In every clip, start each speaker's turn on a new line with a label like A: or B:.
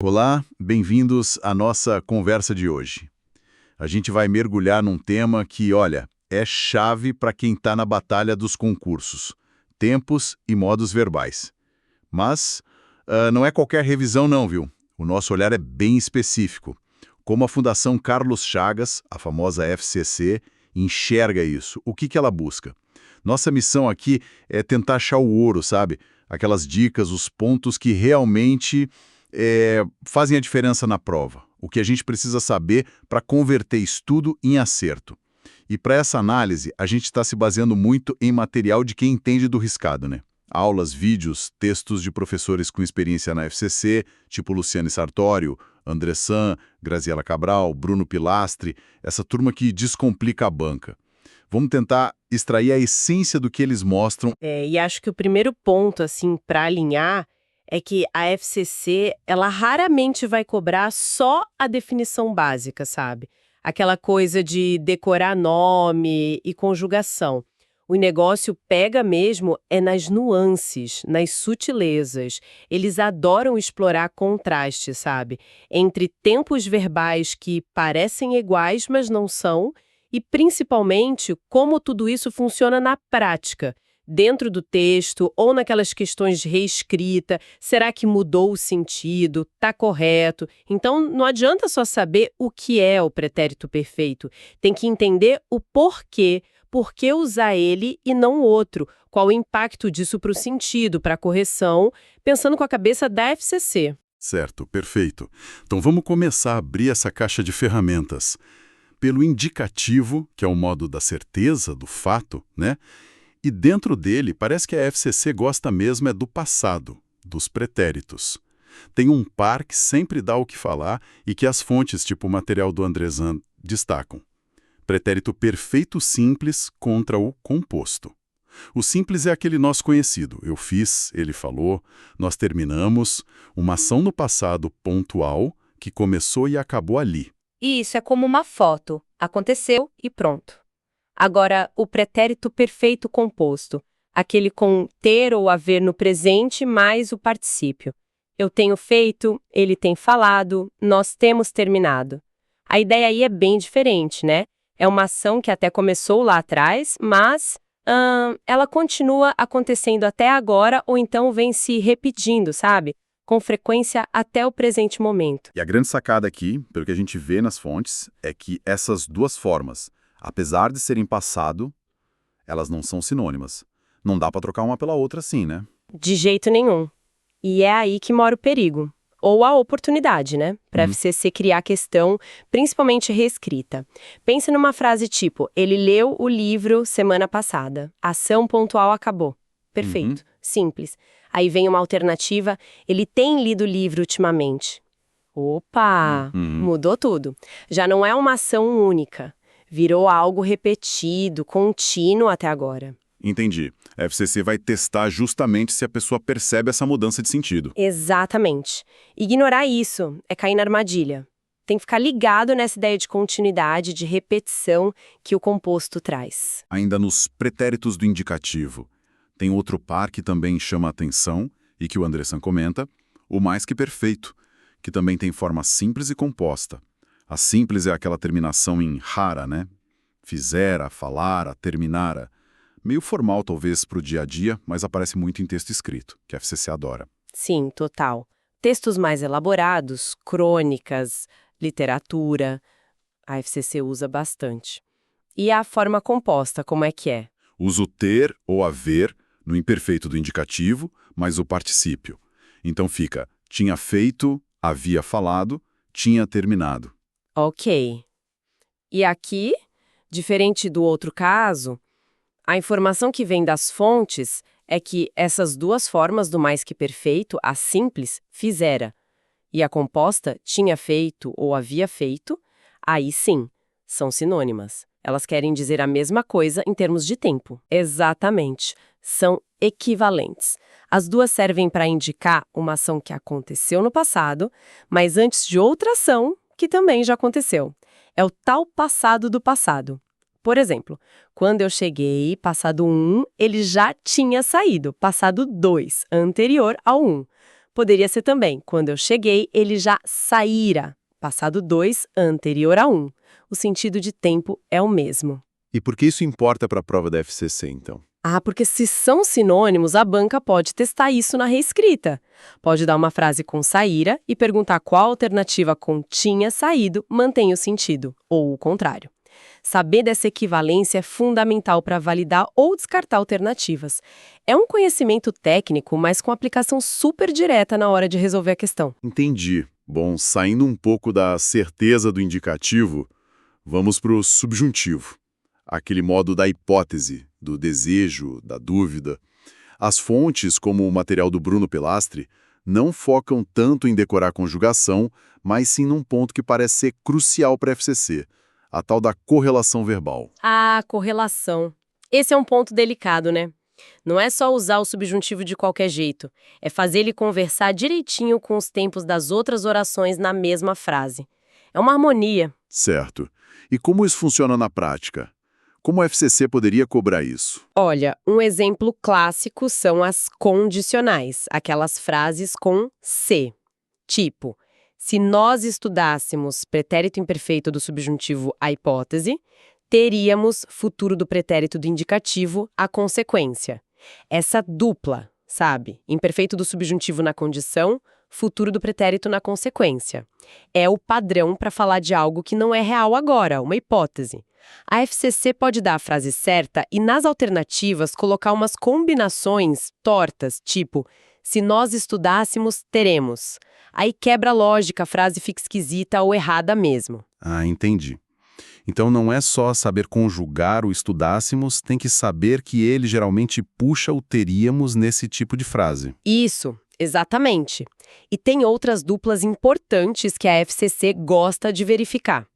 A: Olá, bem-vindos à nossa conversa de hoje. A gente vai mergulhar num tema que, olha, é chave para quem está na batalha dos concursos: tempos e modos verbais. Mas não é qualquer revisão não, viu? O nosso olhar é bem específico. Como a Fundação Carlos Chagas, a famosa FCC, enxerga isso? O que ela busca? Nossa missão aqui é tentar achar o ouro, sabe? Aquelas dicas, os pontos que realmente fazem a diferença na prova. O que a gente precisa saber para converter estudo em acerto. E para essa análise, a gente está se baseando muito em material de quem entende do riscado, né? Aulas, vídeos, textos de professores com experiência na FCC, tipo Luciane Sartório, André San, Graziela Cabral, Bruno Pilastri, essa turma que descomplica a banca. Vamos tentar extrair a essência do que eles mostram.
B: E acho que o primeiro ponto, assim, para alinhar, é que a FCC, ela raramente vai cobrar só a definição básica, sabe? Aquela coisa de decorar nome e conjugação. O negócio pega mesmo é nas nuances, nas sutilezas. Eles adoram explorar contraste, sabe? Entre tempos verbais que parecem iguais, mas não são, e principalmente como tudo isso funciona na prática, dentro do texto ou naquelas questões de reescrita. Será que mudou o sentido? Tá correto? Então, não adianta só saber o que é o pretérito perfeito. Tem que entender o porquê. Por que usar ele e não o outro? Qual o impacto disso para o sentido, para a correção, pensando com a cabeça da FCC.
A: Certo, perfeito. Então vamos começar a abrir essa caixa de ferramentas. Pelo indicativo, que é o modo da certeza, do fato, né? E dentro dele, parece que a FCC gosta mesmo é do passado, dos pretéritos. Tem um par que sempre dá o que falar e que as fontes, tipo o material do Andrezan, destacam. Pretérito perfeito simples contra o composto. O simples é aquele nosso conhecido. Eu fiz, ele falou, nós terminamos, uma ação no passado pontual que começou e acabou ali.
C: E isso é como uma foto. Aconteceu e pronto. Agora, o pretérito perfeito composto, aquele com ter ou haver no presente mais o particípio. Eu tenho feito, ele tem falado, nós temos terminado. A ideia aí é bem diferente, né? É uma ação que até começou lá atrás, mas ela continua acontecendo até agora ou então vem se repetindo, sabe? Com frequência até o presente momento.
A: E a grande sacada aqui, pelo que a gente vê nas fontes, é que essas duas formas, apesar de serem passado, elas não são sinônimas. Não dá para trocar uma pela outra assim, né?
B: De jeito nenhum. E é aí que mora o perigo. Ou a oportunidade, né? Para a FCC criar a questão, principalmente reescrita. Pense numa frase tipo, ele leu o livro semana passada. Ação pontual acabou. Perfeito. Simples. Aí vem uma alternativa, ele tem lido o livro ultimamente. Opa! Mudou tudo. Já não é uma ação única. Virou algo repetido, contínuo até agora.
A: Entendi. A FCC vai testar justamente se a pessoa percebe essa mudança de sentido.
B: Exatamente. Ignorar isso é cair na armadilha. Tem que ficar ligado nessa ideia de continuidade, de repetição que o composto traz.
A: Ainda nos pretéritos do indicativo, tem outro par que também chama a atenção e que o Andressan comenta, o mais que perfeito, que também tem forma simples e composta. A simples é aquela terminação em rara, né? Fizera, falara, terminara. Meio formal, talvez, para o dia a dia, mas aparece muito em texto escrito, que a FCC adora.
B: Sim, total. Textos mais elaborados, crônicas, literatura, a FCC usa bastante. E a forma composta, como é que é?
A: Usa o ter ou haver no imperfeito do indicativo, mas o particípio. Então fica, tinha feito, havia falado, tinha terminado.
B: Ok. E aqui, diferente do outro caso, a informação que vem das fontes é que essas duas formas do mais que perfeito, a simples, fizera, e a composta, tinha feito ou havia feito, aí sim, são sinônimas. Elas querem dizer a mesma coisa em termos de tempo. Exatamente. São equivalentes. As duas servem para indicar uma ação que aconteceu no passado, mas antes de outra ação que também já aconteceu. É o tal passado do passado. Por exemplo, quando eu cheguei, passado 1, ele já tinha saído, passado 2, anterior ao 1. Poderia ser também, quando eu cheguei, ele já saíra. Passado 2, anterior a 1. O sentido de tempo é o mesmo.
A: E por que isso importa para a prova da FCC, então?
B: Porque se são sinônimos, a banca pode testar isso na reescrita. Pode dar uma frase com saíra e perguntar qual alternativa com tinha saído mantém o sentido, ou o contrário. Saber dessa equivalência é fundamental para validar ou descartar alternativas. É um conhecimento técnico, mas com aplicação super direta na hora de resolver a questão.
A: Entendi. Bom, saindo um pouco da certeza do indicativo, vamos para o subjuntivo. Aquele modo da hipótese, do desejo, da dúvida. As fontes, como o material do Bruno Pilastri, não focam tanto em decorar a conjugação, mas sim num ponto que parece ser crucial para a FCC, a tal da correlação verbal.
B: Correlação. Esse é um ponto delicado, né? Não é só usar o subjuntivo de qualquer jeito, é fazer ele conversar direitinho com os tempos das outras orações na mesma frase. É uma harmonia.
A: Certo. E como isso funciona na prática? Como a FCC poderia cobrar isso?
B: Olha, um exemplo clássico são as condicionais, aquelas frases com se. Tipo, se nós estudássemos pretérito imperfeito do subjuntivo a hipótese, teríamos futuro do pretérito do indicativo a consequência. Essa dupla, sabe? Imperfeito do subjuntivo na condição, futuro do pretérito na consequência. É o padrão para falar de algo que não é real agora, uma hipótese. A FCC pode dar a frase certa e, nas alternativas, colocar umas combinações tortas, tipo, se nós estudássemos, teremos. Aí quebra a lógica, a frase fica esquisita ou errada mesmo.
A: Entendi. Então não é só saber conjugar o estudássemos, tem que saber que ele geralmente puxa o teríamos nesse tipo de frase.
B: Isso, exatamente. E tem outras duplas importantes que a FCC gosta de verificar.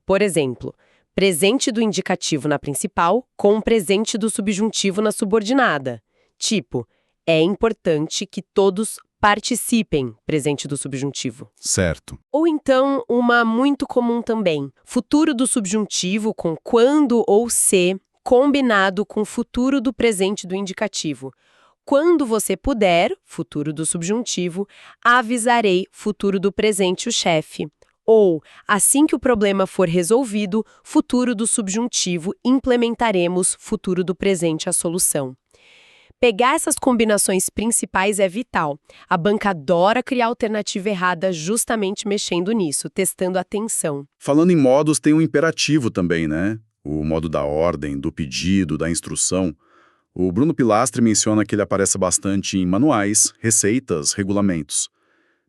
B: Por exemplo, presente do indicativo na principal com presente do subjuntivo na subordinada. Tipo, é importante que todos participem, presente do subjuntivo.
A: Certo.
B: Ou então, uma muito comum também, futuro do subjuntivo com quando ou se, combinado com futuro do presente do indicativo. Quando você puder, futuro do subjuntivo, avisarei, futuro do presente, o chefe. Ou, assim que o problema for resolvido, futuro do subjuntivo, implementaremos, futuro do presente, a solução. Pegar essas combinações principais é vital. A banca adora criar alternativa errada justamente mexendo nisso, testando a tensão.
A: Falando em modos, tem um imperativo também, né? O modo da ordem, do pedido, da instrução. O Bruno Pilastri menciona que ele aparece bastante em manuais, receitas, regulamentos.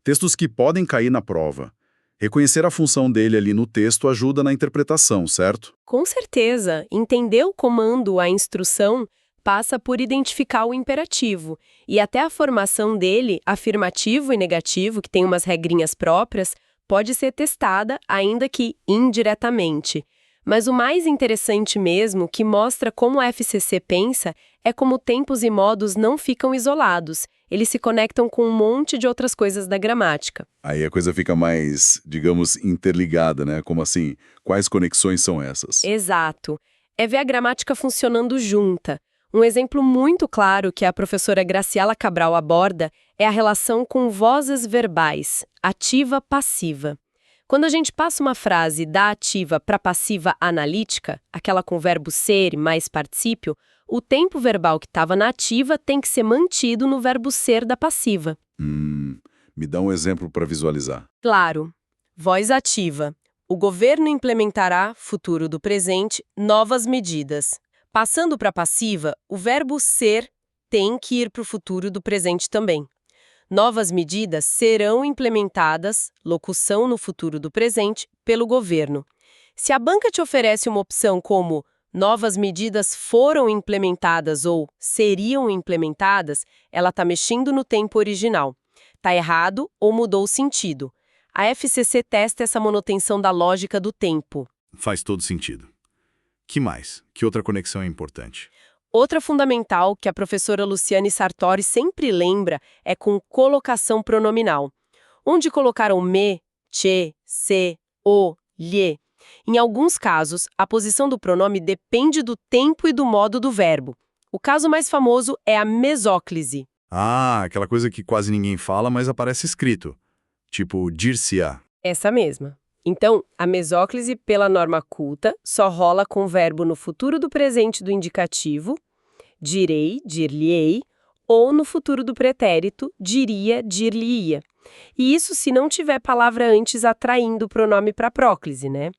A: Textos que podem cair na prova. Reconhecer a função dele ali no texto ajuda na interpretação, certo?
B: Com certeza, entender o comando, a instrução, passa por identificar o imperativo. E até a formação dele, afirmativo e negativo, que tem umas regrinhas próprias, pode ser testada, ainda que indiretamente. Mas o mais interessante mesmo, que mostra como a FCC pensa, é como tempos e modos não ficam isolados. Eles se conectam com um monte de outras coisas da gramática.
A: Aí a coisa fica mais, digamos, interligada, né? Como assim? Quais conexões são essas?
B: Exato. É ver a gramática funcionando junta. Um exemplo muito claro que a professora Graciela Cabral aborda é a relação com vozes verbais, ativa-passiva. Quando a gente passa uma frase da ativa para passiva analítica, aquela com verbo ser mais particípio, o tempo verbal que estava na ativa tem que ser mantido no verbo ser da passiva.
A: Me dá um exemplo para visualizar.
B: Claro. Voz ativa. O governo implementará, futuro do presente, novas medidas. Passando para passiva, o verbo ser tem que ir para o futuro do presente também. Novas medidas serão implementadas, locução no futuro do presente, pelo governo. Se a banca te oferece uma opção como novas medidas foram implementadas ou seriam implementadas, ela está mexendo no tempo original. Está errado ou mudou o sentido. A FCC testa essa manutenção da lógica do tempo.
A: Faz todo sentido. Que mais? Que outra conexão é importante?
B: Outra fundamental que a professora Luciane Sartori sempre lembra é com colocação pronominal. Onde colocar o me, che, se, o, lhe. Em alguns casos, a posição do pronome depende do tempo e do modo do verbo. O caso mais famoso é a mesóclise.
A: Ah, aquela coisa que quase ninguém fala, mas aparece escrito. Tipo, dir-se-á.
B: Essa mesma. Então, a mesóclise pela norma culta só rola com o verbo no futuro do presente do indicativo, direi, dir-lhe-ei, ou no futuro do pretérito, diria, dir-lhe-ia. E isso se não tiver palavra antes atraindo o pronome para próclise, né?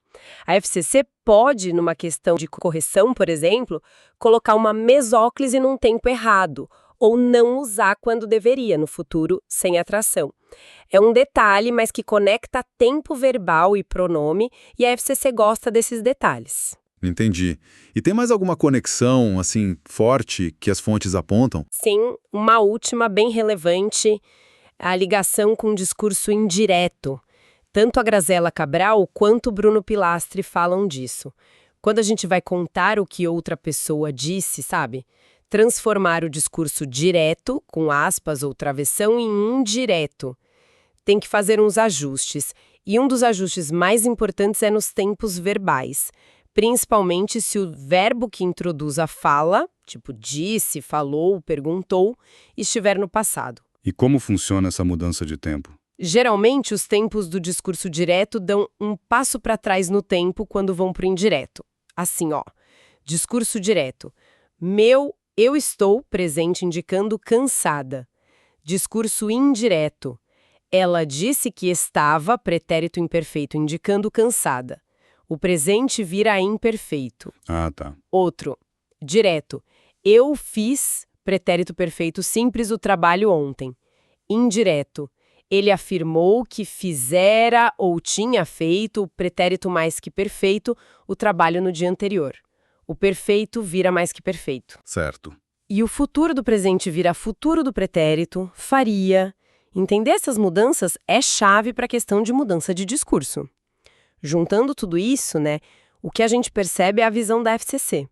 B: A FCC pode, numa questão de correção, por exemplo, colocar uma mesóclise num tempo errado, ou não usar quando deveria, no futuro, sem atração. É um detalhe, mas que conecta tempo verbal e pronome, e a FCC gosta desses detalhes.
A: Entendi. E tem mais alguma conexão, assim, forte que as fontes apontam?
B: Sim, uma última bem relevante, a ligação com o discurso indireto. Tanto a Graziella Cabral quanto o Bruno Pilastri falam disso. Quando a gente vai contar o que outra pessoa disse, sabe? Transformar o discurso direto, com aspas ou travessão, em indireto. Tem que fazer uns ajustes. E um dos ajustes mais importantes é nos tempos verbais. Principalmente se o verbo que introduz a fala, tipo disse, falou, perguntou, estiver no passado.
A: E como funciona essa mudança de tempo?
B: Geralmente, os tempos do discurso direto dão um passo para trás no tempo quando vão para o indireto. Assim, ó, discurso direto. Eu estou, presente indicando cansada. Discurso indireto. Ela disse que estava, pretérito imperfeito indicando cansada. O presente vira imperfeito.
A: Ah, tá.
B: Outro, direto. Eu fiz, pretérito perfeito simples, o trabalho ontem. Indireto. Ele afirmou que fizera ou tinha feito, pretérito mais que perfeito, o trabalho no dia anterior. O perfeito vira mais que perfeito.
A: Certo.
B: E o futuro do presente vira futuro do pretérito, faria. Entender essas mudanças é chave para a questão de mudança de discurso. Juntando tudo isso, né, o que a gente percebe é a visão da FCC.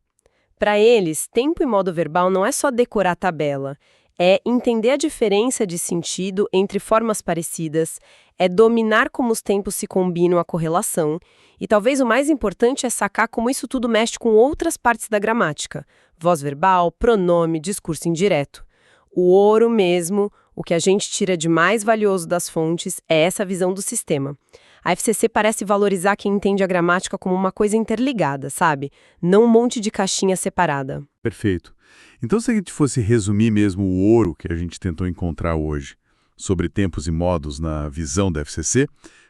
B: Para eles, tempo e modo verbal não é só decorar a tabela, é entender a diferença de sentido entre formas parecidas, é dominar como os tempos se combinam a correlação, e talvez o mais importante é sacar como isso tudo mexe com outras partes da gramática, voz verbal, pronome, discurso indireto. O ouro mesmo, o que a gente tira de mais valioso das fontes, é essa visão do sistema. A FCC parece valorizar quem entende a gramática como uma coisa interligada, sabe? Não um monte de caixinha separada.
A: Perfeito. Então, se a gente fosse resumir mesmo o ouro que a gente tentou encontrar hoje sobre tempos e modos na visão da FCC,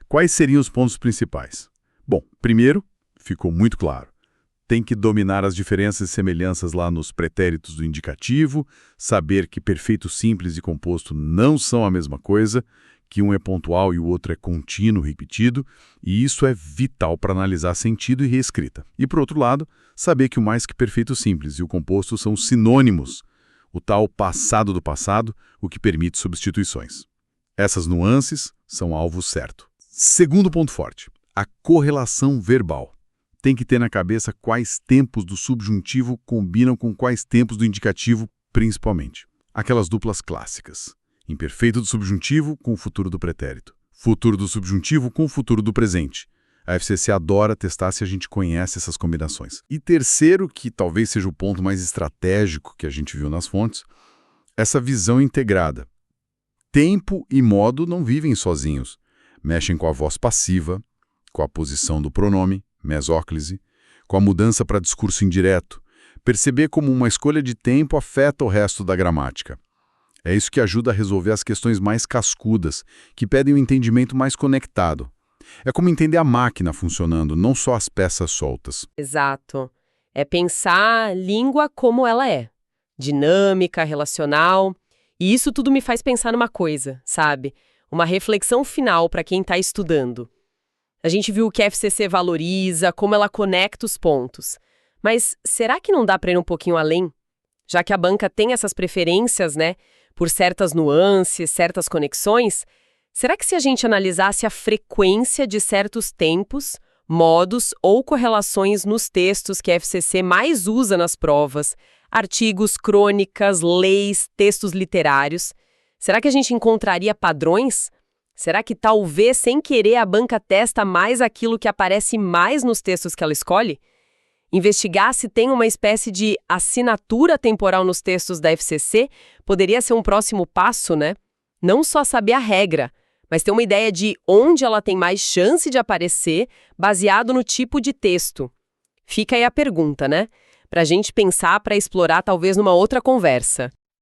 A: quais seriam os pontos principais? Bom, primeiro, ficou muito claro. Tem que dominar as diferenças e semelhanças lá nos pretéritos do indicativo, saber que perfeito simples e composto não são a mesma coisa, que um é pontual e o outro é contínuo, repetido, e isso é vital para analisar sentido e reescrita. E, por outro lado, saber que o mais que perfeito simples e o composto são sinônimos, o tal passado do passado, o que permite substituições. Essas nuances são alvo certo. Segundo ponto forte, a correlação verbal. Tem que ter na cabeça quais tempos do subjuntivo combinam com quais tempos do indicativo, principalmente. Aquelas duplas clássicas. Imperfeito do subjuntivo com o futuro do pretérito. Futuro do subjuntivo com o futuro do presente. A FCC adora testar se a gente conhece essas combinações. E terceiro, que talvez seja o ponto mais estratégico que a gente viu nas fontes, essa visão integrada. Tempo e modo não vivem sozinhos. Mexem com a voz passiva, com a posição do pronome, mesóclise, com a mudança para discurso indireto. Perceber como uma escolha de tempo afeta o resto da gramática. É isso que ajuda a resolver as questões mais cascudas, que pedem um entendimento mais conectado. É como entender a máquina funcionando, não só as peças soltas.
B: Exato. É pensar a língua como ela é. Dinâmica, relacional. E isso tudo me faz pensar numa coisa, sabe? Uma reflexão final para quem está estudando. A gente viu o que a FCC valoriza, como ela conecta os pontos. Mas será que não dá para ir um pouquinho além? Já que a banca tem essas preferências, né? Por certas nuances, certas conexões, será que se a gente analisasse a frequência de certos tempos, modos ou correlações nos textos que a FCC mais usa nas provas, artigos, crônicas, leis, textos literários, será que a gente encontraria padrões? Será que talvez, sem querer, a banca testa mais aquilo que aparece mais nos textos que ela escolhe?
C: Investigar se tem uma espécie de assinatura temporal nos textos da FCC poderia ser um próximo passo, né? Não só saber a regra, mas ter uma ideia de onde ela tem mais chance de aparecer, baseado no tipo de texto. Fica aí a pergunta, né? Pra gente pensar, para explorar talvez numa outra conversa.